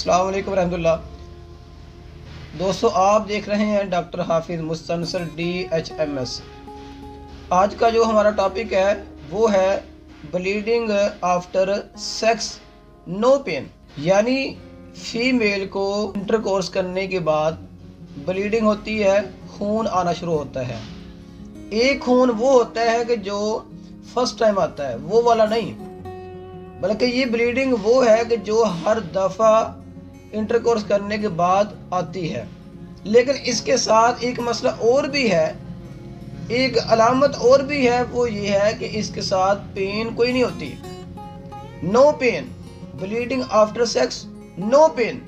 अस्सलाम वालेकुम रहमतुल्लाह। दोस्तों, आप देख रहे हैं डॉक्टर हाफिज़ मुस्तनसर DHMS। आज का जो हमारा टॉपिक है वो है bleeding after sex no pain, यानी फीमेल को इंटरकोर्स करने के बाद ब्लीडिंग होती है, खून आना शुरू होता है। एक खून वो होता है कि जो फर्स्ट टाइम आता है, वो वाला नहीं, बल्कि ये ब्लीडिंग वो है कि जो हर दफ़ा इंटरकोर्स करने के बाद आती है। लेकिन इसके साथ एक मसला और भी है, एक अलामत और भी है, वो ये है कि इसके साथ पेन कोई नहीं होती। No pain, bleeding after sex no pain,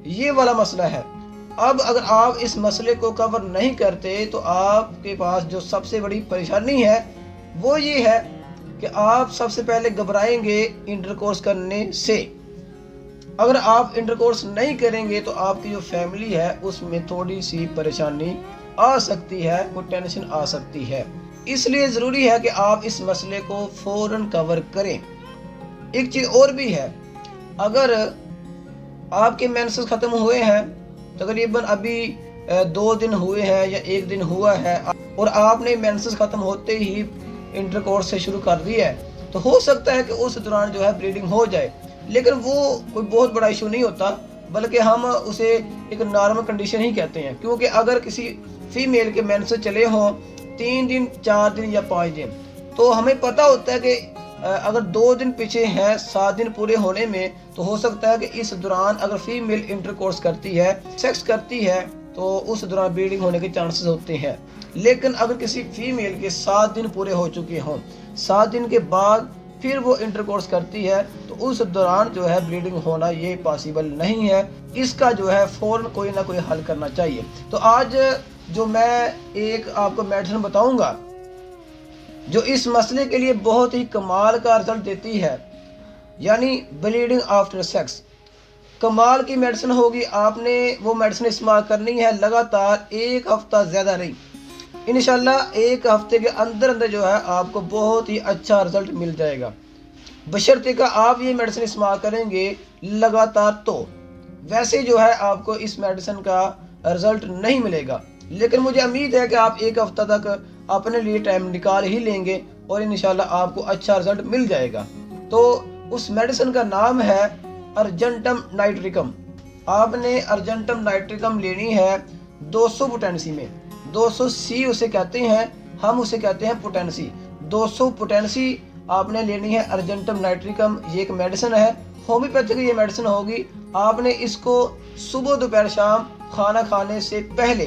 ये वाला मसला है। अब अगर आप इस मसले को कवर नहीं करते तो आपके पास जो सबसे बड़ी परेशानी है वो ये है कि आप सबसे पहले घबराएंगे इंटरकोर्स करने से। अगर आप इंटरकोर्स नहीं करेंगे तो आपकी जो फैमिली है उसमें थोड़ी सी परेशानी आ सकती है, कोई टेंशन आ सकती है। इसलिए ज़रूरी है कि आप इस मसले को फ़ौरन कवर करें। एक चीज़ और भी है, अगर आपके मेंसेस ख़त्म हुए हैं, तकरीबन अभी 2 दिन हुए हैं या 1 दिन हुआ है, और आपने मेंसेस ख़त्म होते ही इंटरकोर्स से शुरू कर दिया है, तो हो सकता है कि उस दौरान जो है ब्लीडिंग हो जाए। लेकिन वो कोई बहुत बड़ा इशू नहीं होता, बल्कि हम उसे एक नॉर्मल कंडीशन ही कहते हैं। क्योंकि अगर किसी फीमेल के मेंसेस चले हों 3 दिन, 4 दिन या 5 दिन, तो हमें पता होता है कि अगर 2 दिन पीछे हैं 7 दिन पूरे होने में, तो हो सकता है कि इस दौरान अगर फीमेल इंटरकोर्स करती है, सेक्स करती है, तो उस दौरान ब्लीडिंग होने के चांसेस होते हैं। लेकिन अगर किसी फीमेल के 7 दिन पूरे हो चुके हों, 7 दिन के बाद फिर वो इंटरकोर्स करती है, तो उस दौरान जो है ब्लीडिंग होना ये पॉसिबल नहीं है। इसका जो है फ़ौरन कोई ना कोई हल करना चाहिए। तो आज जो मैं एक आपको मेडिसिन बताऊंगा जो इस मसले के लिए बहुत ही कमाल का रिजल्ट देती है, यानी ब्लीडिंग आफ्टर सेक्स, कमाल की मेडिसिन होगी। आपने वो मेडिसिन इस्तेमाल करनी है लगातार 1 हफ्ता, ज़्यादा नहीं। इंशाल्लाह 1 हफ्ते के अंदर अंदर जो है आपको बहुत ही अच्छा रिजल्ट मिल जाएगा, बशर्ते का आप ये मेडिसिन इस्तेमाल करेंगे लगातार। तो वैसे जो है आपको इस मेडिसिन का रिजल्ट नहीं मिलेगा, लेकिन मुझे उम्मीद है कि आप 1 हफ्ता तक अपने लिए टाइम निकाल ही लेंगे और इंशाल्लाह आपको अच्छा रिजल्ट मिल जाएगा। तो उस मेडिसिन का नाम है अर्जेंटम नाइट्रिकम। आपने अर्जेंटम नाइट्रिकम लेनी है 200 पोटेंसी में। 200 सी उसे कहते हैं, हम उसे कहते हैं पोटेंसी। 200 पोटेंसी आपने लेनी है अर्जेंटम नाइट्रिकम। ये एक मेडिसिन है, होम्योपैथिक ये मेडिसिन होगी। आपने इसको सुबह, दोपहर, शाम खाना खाने से पहले,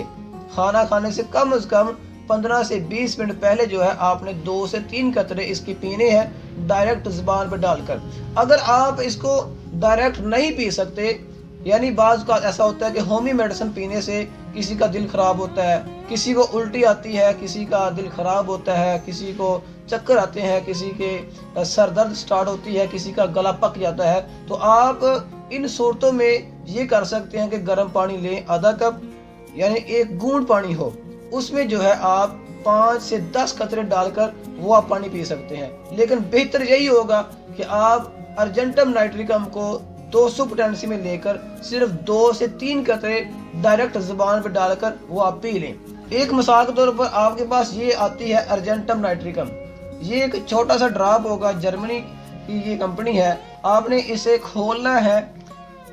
खाना खाने से कम से कम 15 से 20 मिनट पहले जो है आपने 2 से 3 कतरे इसकी पीने हैं, डायरेक्ट ज़ुबान पर डालकर। अगर आप इसको डायरेक्ट नहीं पी सकते, यानी बाज़ का ऐसा होता है कि होम्यो मेडिसिन पीने से किसी का दिल ख़राब होता है, किसी को उल्टी आती है, किसी का दिल ख़राब होता है, किसी को चक्कर आते हैं, किसी के सर दर्द स्टार्ट होती है, किसी का गला पक जाता है, तो आप इन सूरतों में ये कर सकते हैं कि गर्म पानी लें, आधा कप, यानी 1 घूंट पानी हो, उसमें जो है आप 5 से 10 कतरे डालकर वो आप पानी पी सकते हैं। लेकिन बेहतर यही होगा कि आप अर्जेंटम नाइट्रिकम को 200 पोटेंसी में लेकर सिर्फ 2 से 3 कतरे डायरेक्ट जुबान पर डालकर वो आप पी लें। एक मिसाल के तौर पर आपके पास ये आती है अर्जेंटम नाइट्रिकम, ये एक छोटा सा ड्रॉप होगा, जर्मनी की ये कंपनी है। आपने इसे खोलना है,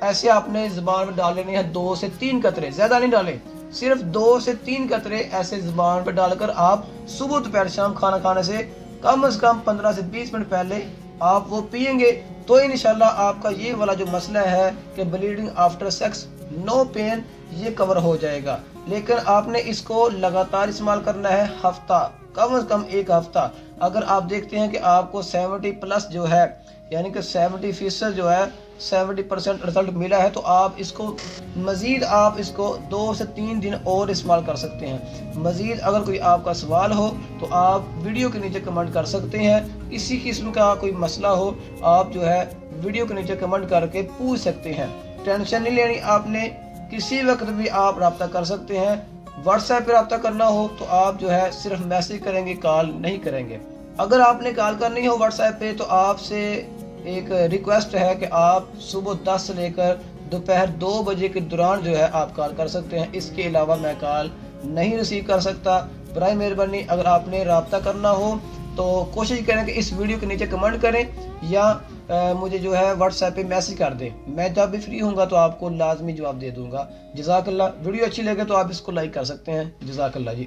ऐसे आपने जुबान में डाल लेने हैं 2 से 3 कतरे, ज़्यादा नहीं डालें, सिर्फ 2 से 3 कतरे ऐसे जुबान पर डालकर आप सुबह, दोपहर, शाम खाना खाने से कम 15 से 20 मिनट पहले आप वो पिएंगे, तो इंशाल्लाह आपका ये वाला जो मसला है कि bleeding after sex no pain, ये कवर हो जाएगा। लेकिन आपने इसको लगातार इस्तेमाल करना है, हफ्ता, कम से कम 1 हफ्ता। अगर आप देखते हैं कि आपको 70+ जो है, यानी कि 70% जो है 70% रिजल्ट मिला है, तो आप इसको मज़ीद आप इसको 2 से 3 दिन और इस्तेमाल कर सकते हैं। मज़ीद अगर कोई आपका सवाल हो तो आप वीडियो के नीचे कमेंट कर सकते हैं। इसी किस्म का कोई मसला हो, आप जो है वीडियो के नीचे कमेंट करके पूछ सकते हैं। टेंशन नहीं लेनी आपने, किसी वक्त भी आप रब्ता कर सकते हैं। व्हाट्सएप पर रब्ता करना हो तो आप जो है सिर्फ मैसेज करेंगे, कॉल नहीं करेंगे। अगर आपने कॉल करनी हो व्हाट्सएप पे, तो आपसे एक रिक्वेस्ट है कि आप सुबह 10 से लेकर دوپہر 2 بجے کے دوران جو ہے آپ کال کر سکتے ہیں، اس کے علاوہ میں کال نہیں ریسیو کر سکتا۔ برائے مہربانی اگر آپ نے رابطہ کرنا ہو تو کوشش کریں کہ اس ویڈیو کے نیچے کمنٹ کریں یا مجھے جو ہے واٹس ایپ پہ میسج کر دیں، میں جب بھی فری ہوں گا تو آپ کو لازمی جواب دے دوں گا۔ جزاک اللہ۔ ویڈیو اچھی لگے تو آپ اس کو لائک کر سکتے ہیں۔ جزاک اللہ جی۔